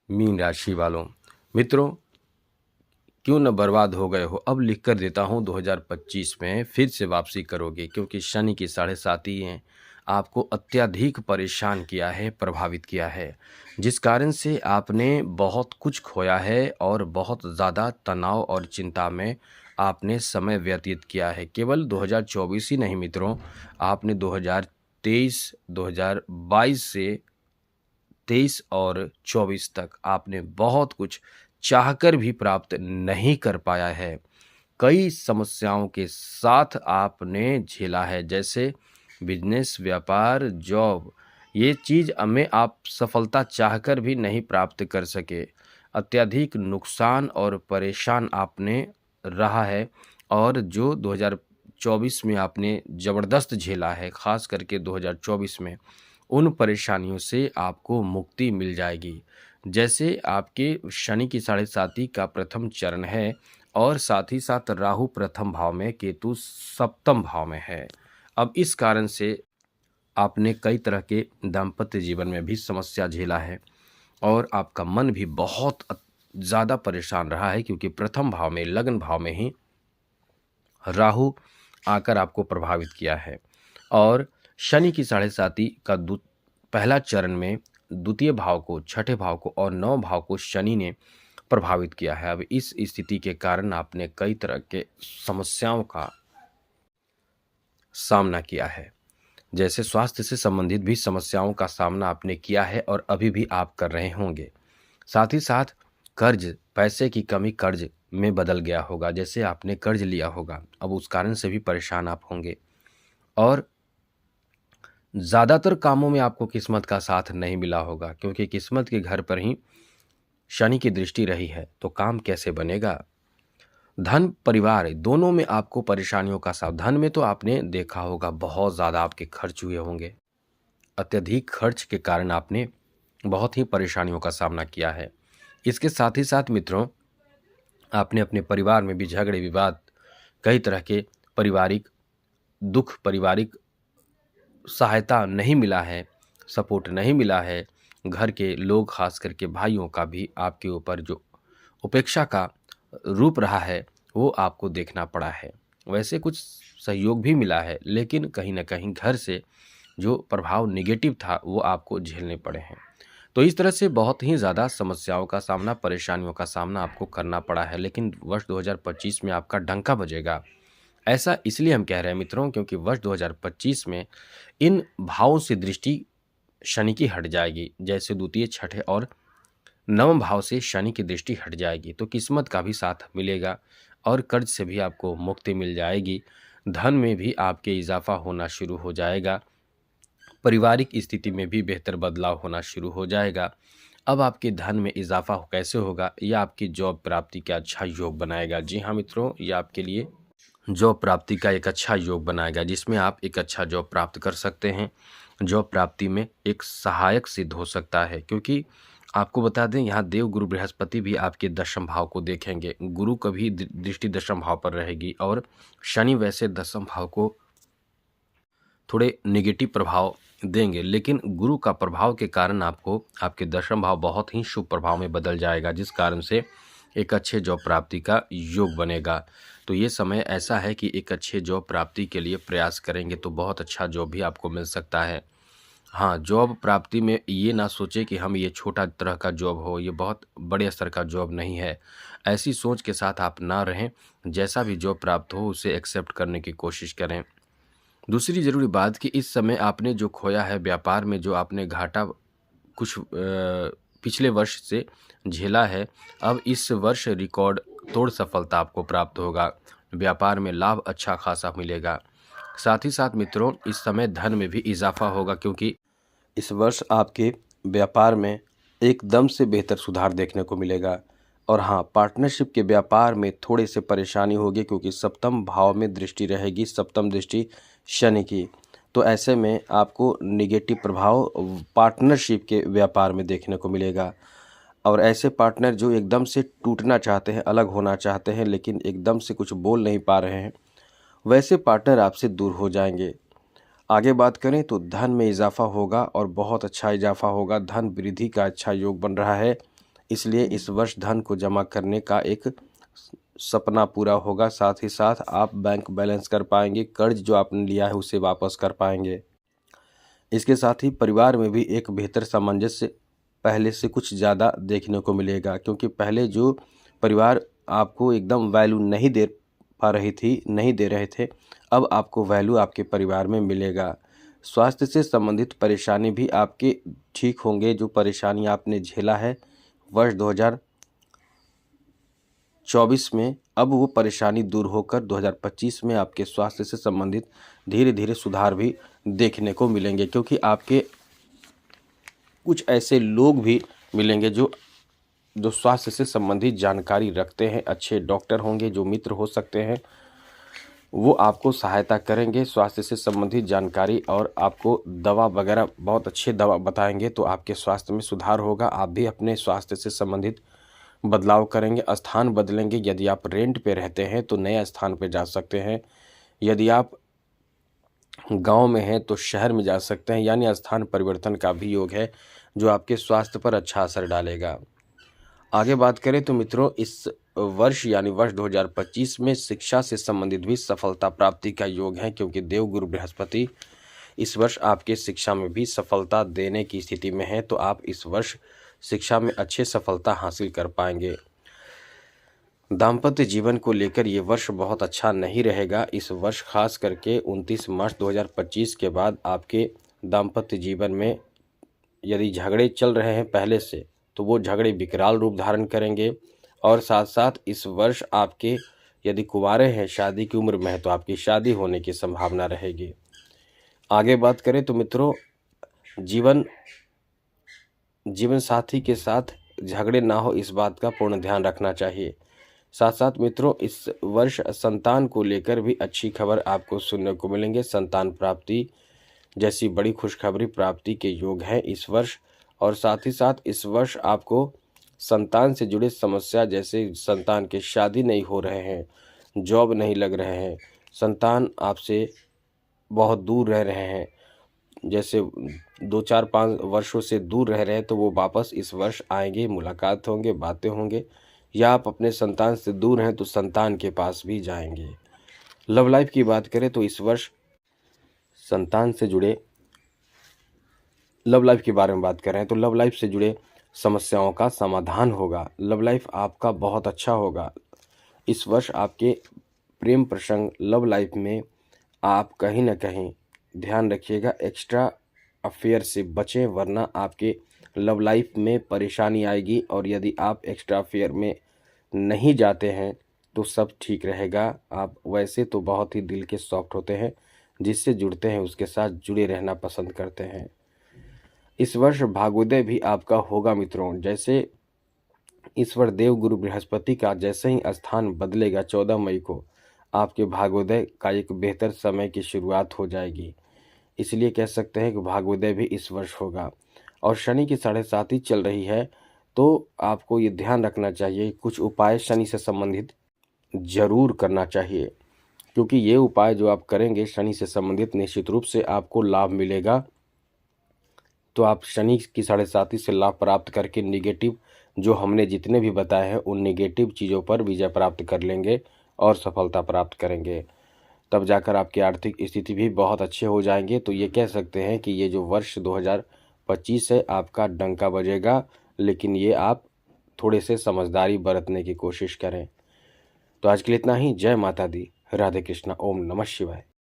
Mean राशि वालों, मित्रों, क्यों न बर्बाद हो गए हो, अब लिख कर देता हूँ 2025 में फिर से वापसी करोगे, क्योंकि शनि की साढ़े साती हैं आपको अत्यधिक परेशान किया है, प्रभावित किया है, जिस कारण से आपने बहुत कुछ खोया है और बहुत ज़्यादा तनाव और चिंता में आपने समय व्यतीत किया है। केवल 2024 ही नहीं मित्रों, आपने 2023, 2022 से 23 और 24 तक आपने बहुत कुछ चाहकर भी प्राप्त नहीं कर पाया है। कई समस्याओं के साथ आपने झेला है, जैसे बिजनेस, व्यापार, जॉब, ये चीज़ में आप सफलता चाहकर भी नहीं प्राप्त कर सके। अत्यधिक नुकसान और परेशान आपने रहा है, और जो 2024 में आपने ज़बरदस्त झेला है, ख़ास करके 2024 में, उन परेशानियों से आपको मुक्ति मिल जाएगी। जैसे आपके शनि की साढ़े साती का प्रथम चरण है, और साथ ही साथ राहु प्रथम भाव में, केतु सप्तम भाव में है। अब इस कारण से आपने कई तरह के दाम्पत्य जीवन में भी समस्या झेला है, और आपका मन भी बहुत ज़्यादा परेशान रहा है, क्योंकि प्रथम भाव में, लग्न भाव में ही राहु आकर आपको प्रभावित किया है। और शनि की साढ़े साती का पहला चरण में द्वितीय भाव को, छठे भाव को और नौ भाव को शनि ने प्रभावित किया है। अब इस स्थिति के कारण आपने कई तरह के समस्याओं का सामना किया है, जैसे स्वास्थ्य से संबंधित भी समस्याओं का सामना आपने किया है और अभी भी आप कर रहे होंगे। साथ ही साथ कर्ज, पैसे की कमी कर्ज में बदल गया होगा, जैसे आपने कर्ज लिया होगा, अब उस कारण से भी परेशान आप होंगे। और ज़्यादातर कामों में आपको किस्मत का साथ नहीं मिला होगा, क्योंकि किस्मत के घर पर ही शनि की दृष्टि रही है, तो काम कैसे बनेगा। धन, परिवार दोनों में आपको परेशानियों का साथ, धन में तो आपने देखा होगा बहुत ज़्यादा आपके खर्च हुए होंगे। अत्यधिक खर्च के कारण आपने बहुत ही परेशानियों का सामना किया है। इसके साथ ही साथ मित्रों, आपने अपने परिवार में भी झगड़े, विवाद, कई तरह के पारिवारिक दुख, पारिवारिक सहायता नहीं मिला है, सपोर्ट नहीं मिला है। घर के लोग, खास करके भाइयों का भी आपके ऊपर जो उपेक्षा का रूप रहा है, वो आपको देखना पड़ा है। वैसे कुछ सहयोग भी मिला है, लेकिन कहीं न कहीं घर से जो प्रभाव नेगेटिव था, वो आपको झेलने पड़े हैं। तो इस तरह से बहुत ही ज़्यादा समस्याओं का सामना, परेशानियों का सामना आपको करना पड़ा है, लेकिन वर्ष 2025 में आपका डंका बजेगा। ऐसा इसलिए हम कह रहे हैं मित्रों, क्योंकि वर्ष 2025 में इन भावों से दृष्टि शनि की हट जाएगी, जैसे द्वितीय, छठे और नवम भाव से शनि की दृष्टि हट जाएगी, तो किस्मत का भी साथ मिलेगा, और कर्ज से भी आपको मुक्ति मिल जाएगी। धन में भी आपके इजाफा होना शुरू हो जाएगा, पारिवारिक स्थिति में भी बेहतर बदलाव होना शुरू हो जाएगा। अब आपके धन में इजाफा कैसे होगा, यह आपकी जॉब प्राप्ति का अच्छा योग बनाएगा। जी हाँ मित्रों, ये आपके लिए जॉब प्राप्ति का एक अच्छा योग बनाएगा, जिसमें आप एक अच्छा जॉब प्राप्त कर सकते हैं। जॉब प्राप्ति में एक सहायक सिद्ध हो सकता है, क्योंकि आपको बता दें, यहाँ देव गुरु बृहस्पति भी आपके दशम भाव को देखेंगे। गुरु का भी दृष्टि दशम भाव पर रहेगी, और शनि वैसे दशम भाव को थोड़े नेगेटिव प्रभाव देंगे, लेकिन गुरु का प्रभाव के कारण आपको आपके दशम भाव बहुत ही शुभ प्रभाव में बदल जाएगा, जिस कारण से एक अच्छे जॉब प्राप्ति का योग बनेगा। तो ये समय ऐसा है कि एक अच्छे जॉब प्राप्ति के लिए प्रयास करेंगे तो बहुत अच्छा जॉब भी आपको मिल सकता है। हाँ, जॉब प्राप्ति में ये ना सोचे कि हम ये छोटा तरह का जॉब हो, ये बहुत बड़े स्तर का जॉब नहीं है। ऐसी सोच के साथ आप ना रहें, जैसा भी जॉब प्राप्त हो उसे एक्सेप्ट करने की कोशिश करें। दूसरी ज़रूरी बात कि इस समय आपने जो खोया है व्यापार में, जो आपने घाटा कुछ पिछले वर्ष से झेला है, अब इस वर्ष रिकॉर्ड तोड़ सफलता आपको प्राप्त होगा। व्यापार में लाभ अच्छा खासा मिलेगा। साथ ही साथ मित्रों, इस समय धन में भी इजाफा होगा, क्योंकि इस वर्ष आपके व्यापार में एकदम से बेहतर सुधार देखने को मिलेगा। और हाँ, पार्टनरशिप के व्यापार में थोड़े से परेशानी होगी, क्योंकि सप्तम भाव में दृष्टि रहेगी, सप्तम दृष्टि शनि की। तो ऐसे में आपको नेगेटिव प्रभाव पार्टनरशिप के व्यापार में देखने को मिलेगा। और ऐसे पार्टनर जो एकदम से टूटना चाहते हैं, अलग होना चाहते हैं, लेकिन एकदम से कुछ बोल नहीं पा रहे हैं, वैसे पार्टनर आपसे दूर हो जाएंगे। आगे बात करें तो धन में इजाफा होगा, और बहुत अच्छा इजाफा होगा। धन वृद्धि का अच्छा योग बन रहा है। इसलिए इस वर्ष धन को जमा करने का एक सपना पूरा होगा। साथ ही साथ आप बैंक बैलेंस कर पाएंगे, कर्ज जो आपने लिया है उसे वापस कर पाएंगे। इसके साथ ही परिवार में भी एक बेहतर सामंजस्य पहले से कुछ ज़्यादा देखने को मिलेगा, क्योंकि पहले जो परिवार आपको एकदम वैल्यू नहीं दे पा रही थी, नहीं दे रहे थे, अब आपको वैल्यू आपके परिवार में मिलेगा। स्वास्थ्य से संबंधित परेशानी भी आपके ठीक होंगे। जो परेशानी आपने झेला है वर्ष 2024 में, अब वो परेशानी दूर होकर 2025 में आपके स्वास्थ्य से संबंधित धीरे धीरे सुधार भी देखने को मिलेंगे, क्योंकि आपके कुछ ऐसे लोग भी मिलेंगे जो स्वास्थ्य से संबंधित जानकारी रखते हैं। अच्छे डॉक्टर होंगे, जो मित्र हो सकते हैं, वो आपको सहायता करेंगे स्वास्थ्य से संबंधित जानकारी, और आपको दवा वगैरह बहुत अच्छे दवा बताएंगे, तो आपके स्वास्थ्य में सुधार होगा। आप भी अपने स्वास्थ्य से संबंधित बदलाव करेंगे, स्थान बदलेंगे। यदि आप रेंट पे रहते हैं तो नए स्थान पे जा सकते हैं, यदि आप गांव में हैं तो शहर में जा सकते हैं। यानी स्थान परिवर्तन का भी योग है, जो आपके स्वास्थ्य पर अच्छा असर डालेगा। आगे बात करें तो मित्रों, इस वर्ष यानी वर्ष 2025 में शिक्षा से संबंधित भी सफलता प्राप्ति का योग है, क्योंकि देवगुरु बृहस्पति इस वर्ष आपके शिक्षा में भी सफलता देने की स्थिति में है। तो आप इस वर्ष शिक्षा में अच्छे सफलता हासिल कर पाएंगे। दाम्पत्य जीवन को लेकर ये वर्ष बहुत अच्छा नहीं रहेगा। इस वर्ष खास करके 29 मार्च 2025 के बाद आपके दाम्पत्य जीवन में यदि झगड़े चल रहे हैं पहले से, तो वो झगड़े विकराल रूप धारण करेंगे। और साथ साथ इस वर्ष आपके यदि कुंवारे हैं, शादी की उम्र में है, तो आपकी शादी होने की संभावना रहेगी। आगे बात करें तो मित्रों, जीवन साथी के साथ झगड़े ना हो, इस बात का पूर्ण ध्यान रखना चाहिए। साथ साथ मित्रों, इस वर्ष संतान को लेकर भी अच्छी खबर आपको सुनने को मिलेंगे। संतान प्राप्ति जैसी बड़ी खुशखबरी प्राप्ति के योग हैं इस वर्ष। और साथ ही साथ इस वर्ष आपको संतान से जुड़े समस्या, जैसे संतान के शादी नहीं हो रहे हैं, जॉब नहीं लग रहे हैं, संतान आपसे बहुत दूर रह रहे हैं, जैसे 2-4-5 वर्षों से दूर रह रहे हैं, तो वो वापस इस वर्ष आएंगे, मुलाकात होंगे, बातें होंगे। या आप अपने संतान से दूर हैं तो संतान के पास भी जाएंगे। लव लाइफ की बात करें तो इस वर्ष संतान से जुड़े लव लाइफ के बारे में बात कर रहे हैं तो लव लाइफ से जुड़े समस्याओं का समाधान होगा। लव लाइफ आपका बहुत अच्छा होगा। इस वर्ष आपके प्रेम प्रसंग लव लाइफ में आप कहीं ना कहीं ध्यान रखिएगा, एक्स्ट्रा अफेयर से बचें, वरना आपके लव लाइफ में परेशानी आएगी। और यदि आप एक्स्ट्रा अफेयर में नहीं जाते हैं तो सब ठीक रहेगा। आप वैसे तो बहुत ही दिल के सॉफ्ट होते हैं, जिससे जुड़ते हैं उसके साथ जुड़े रहना पसंद करते हैं। इस वर्ष भाग्योदय भी आपका होगा मित्रों। जैसे इस वर्ष देवगुरु बृहस्पति का जैसे ही स्थान बदलेगा 14 मई को, आपके भाग्योदय का एक बेहतर समय की शुरुआत हो जाएगी। इसलिए कह सकते हैं कि भाग्योदय भी इस वर्ष होगा। और शनि की 7.5 चल रही है, तो आपको ये ध्यान रखना चाहिए, कुछ उपाय शनि से संबंधित जरूर करना चाहिए, क्योंकि ये उपाय जो आप करेंगे शनि से संबंधित, निश्चित रूप से आपको लाभ मिलेगा। तो आप शनि की 7.5 से लाभ प्राप्त करके निगेटिव जो हमने जितने भी बताए हैं उन निगेटिव चीज़ों पर विजय प्राप्त कर लेंगे और सफलता प्राप्त करेंगे। तब जाकर आपकी आर्थिक स्थिति भी बहुत अच्छे हो जाएंगे। तो ये कह सकते हैं कि ये जो वर्ष 2025 है आपका डंका बजेगा, लेकिन ये आप थोड़े से समझदारी बरतने की कोशिश करें। तो आज के लिए इतना ही। जय माता दी, राधे कृष्णा, ओम नमः शिवाय।